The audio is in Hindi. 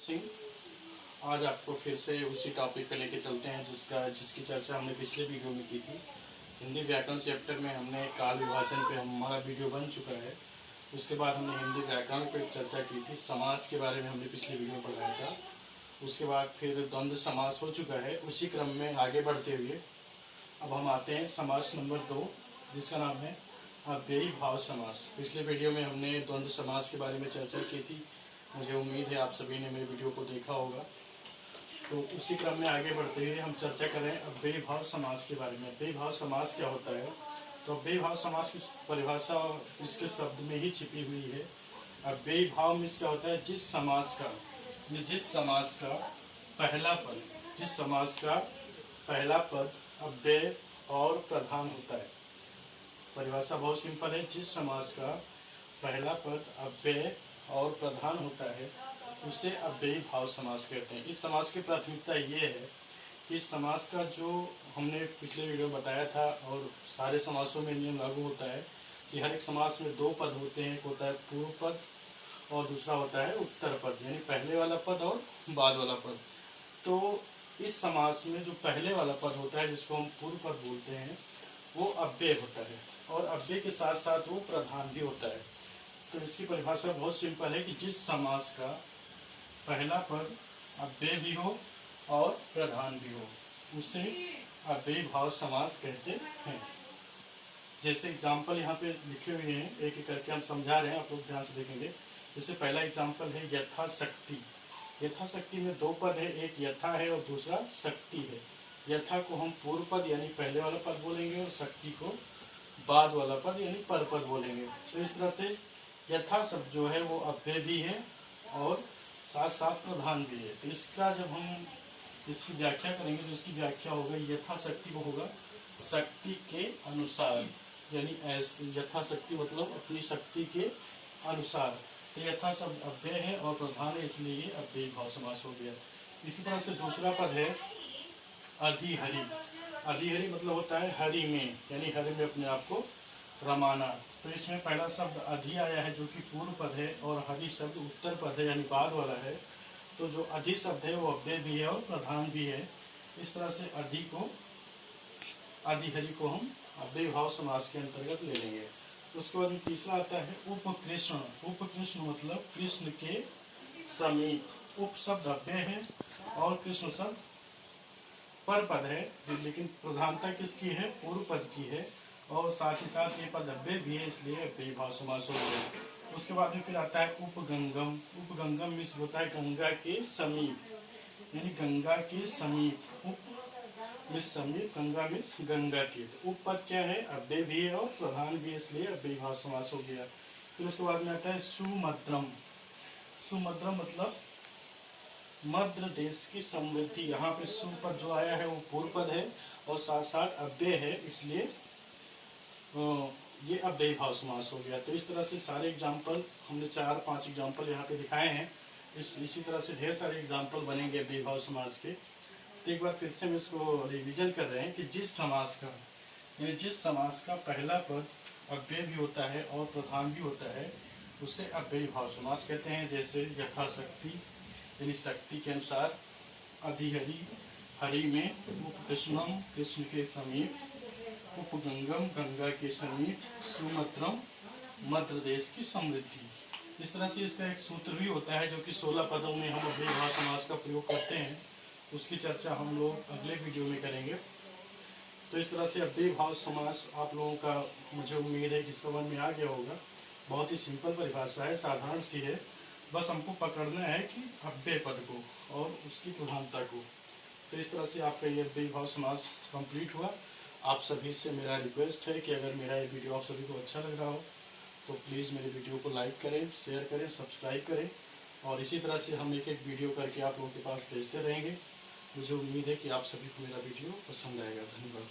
सिंह। आज आपको फिर से उसी टॉपिक पे लेके चलते हैं जिसकी चर्चा हमने पिछले वीडियो में की थी। हिंदी व्याकरण चैप्टर में हमने काल विभाजन पे हमारा वीडियो बन चुका है। उसके बाद हमने हिंदी व्याकरण पे चर्चा की थी। समास के बारे में हमने पिछले वीडियो में पढ़ाया था। उसके बाद फिर द्वंद्व समास हो चुका है। उसी क्रम में आगे बढ़ते हुए अब हम आते हैं समास नंबर 2, जिसका नाम है अव्ययी भाव समास। पिछले वीडियो में हमने द्वंद्व समास के बारे में चर्चा की थी। मुझे उम्मीद है आप सभी ने मेरे वीडियो को देखा होगा। तो उसी क्रम में आगे बढ़ते हुए हम चर्चा करें अव्ययी भाव समास के बारे में। अव्ययी भाव समास क्या होता है? तो अव्ययी भाव समास की परिभाषा इसके शब्द में ही छिपी हुई है। अव्ययी भाव में क्या होता है? जिस समास का पहला पद अव्यय और प्रधान होता है। परिभाषा बहुत सिंपल है। जिस समास का पहला पद अव्यय और प्रधान होता है उसे अव्ययी भाव समास कहते हैं। इस समास की प्राथमिकता ये है कि इस समास का जो हमने पिछले वीडियो में बताया था और सारे समासों में नियम लागू होता है कि हर एक समास में दो पद होते हैं। एक होता है पूर्व पद और दूसरा होता है उत्तर पद, यानी पहले वाला पद और बाद वाला पद। तो इस समास में जो पहले वाला पद होता है, जिसको हम पूर्व पद बोलते हैं, वो अव्यय होता है और अव्यय के साथ साथ वो प्रधान भी होता है। तो इसकी परिभाषा बहुत सिंपल है कि जिस समास का पहला पद अव्यय भी हो और प्रधान भी हो उसे अव्ययी भाव समास कहते हैं। जैसे एग्जाम्पल यहाँ पे लिखे हुए हैं, एक एक करके हम समझा रहे हैं, आप लोग ध्यान से देखेंगे। जैसे पहला एग्जाम्पल है यथाशक्ति। यथाशक्ति में दो पद है, एक यथा है और दूसरा शक्ति है। यथा को हम पूर्व पद यानी पहले वाला पद बोलेंगे और शक्ति को बाद वाला पद यानी पर पद बोलेंगे। तो इस तरह से यथा शब्द जो है वो अव्यय भी है और साथ साथ प्रधान भी है। तो इसका जब हम इसकी व्याख्या करेंगे तो इसकी व्याख्या होगा यथाशक्ति को होगा शक्ति के अनुसार, यानी ऐसे यथाशक्ति मतलब अपनी शक्ति के अनुसार। तो यथा शब्द अव्यय है और प्रधान है, इसलिए ये अव्ययी भाव समास हो गया। इसी तरह से दूसरा पद है अधिहरि। अधिहरि मतलब होता है हरि में, यानी हरि में अपने आप को रमाना। तो इसमें पहला शब्द अधि आया है जो कि पूर्व पद है और हरि शब्द उत्तर पद है यानी बाद वाला है। तो जो अधि शब्द है वो अव्यय भी है और प्रधान भी है। इस तरह से अधिहरि को हम अव्ययी भाव समास के अंतर्गत ले लेंगे। उसके बाद तीसरा आता है उपकृष्ण। उपकृष्ण मतलब कृष्ण के समीप। उप शब्द अव्यय है और कृष्ण शब्द पर पद है, लेकिन प्रधानता किसकी है? पूर्व पद की है और साथ ही साथ ये पद अव्यय भी है, इसलिए अव्ययी भाव समास हो गया। उसके बाद में फिर आता है उपगंगम। उपगंगम मीन्स होता है गंगा के समीप, यानी गंगा के समीप। उप मीन्स समीप, गंगा मीन्स गंगा के। तो उप पद क्या है? अव्यय भी है और प्रधान भी है, इसलिए अव्ययी भाव समास हो गया। फिर उसके बाद में आता है सुमद्रम। सुमद्रम मतलब मद्र देश की समृद्धि। यहाँ पे सु पद जो आया है वो पूर्व पद है और साथ साथ अव्यय है, इसलिए ये अव्ययी भाव समास हो गया। तो इस तरह से सारे एग्जाम्पल हमने 4-5 एग्जाम्पल यहाँ पे दिखाए हैं। इसी तरह से ढेर सारे एग्जाम्पल बनेंगे अव्ययी भाव समास के। तो एक बार फिर से हम इसको रिवीजन कर रहे हैं कि जिस समास का पहला पद अव्यय भी होता है और प्रधान भी होता है उसे अव्ययी भाव समास कहते हैं। जैसे यथाशक्ति यानी शक्ति के अनुसार, अधिहरि हरि में, उपकृष्णम कृष्ण के समीप, उपगंगम गंगा के समीप, सुमद्रम मध्य देश की समृद्धि। इस तरह से इसका एक सूत्र भी होता है जो कि 16 पदों में हम अव्ययी भाव समास का प्रयोग करते हैं। उसकी चर्चा हम लोग अगले वीडियो में करेंगे। तो इस तरह से अव्ययी भाव समास आप लोगों का मुझे उम्मीद है कि समझ में आ गया होगा। बहुत ही सिंपल परिभाषा है, साधारण सी है। बस हमको पकड़ना है कि अव्यय पद को और उसकी प्रधानता को। तो इस तरह से आपका ये अव्ययी भाव समास कंप्लीट हुआ। आप सभी से मेरा रिक्वेस्ट है कि अगर मेरा ये वीडियो आप सभी को अच्छा लग रहा हो तो प्लीज़ मेरे वीडियो को लाइक करें, शेयर करें, सब्सक्राइब करें और इसी तरह से हम एक एक वीडियो करके आप लोगों के पास भेजते रहेंगे। मुझे उम्मीद है कि आप सभी को मेरा वीडियो पसंद आएगा। धन्यवाद।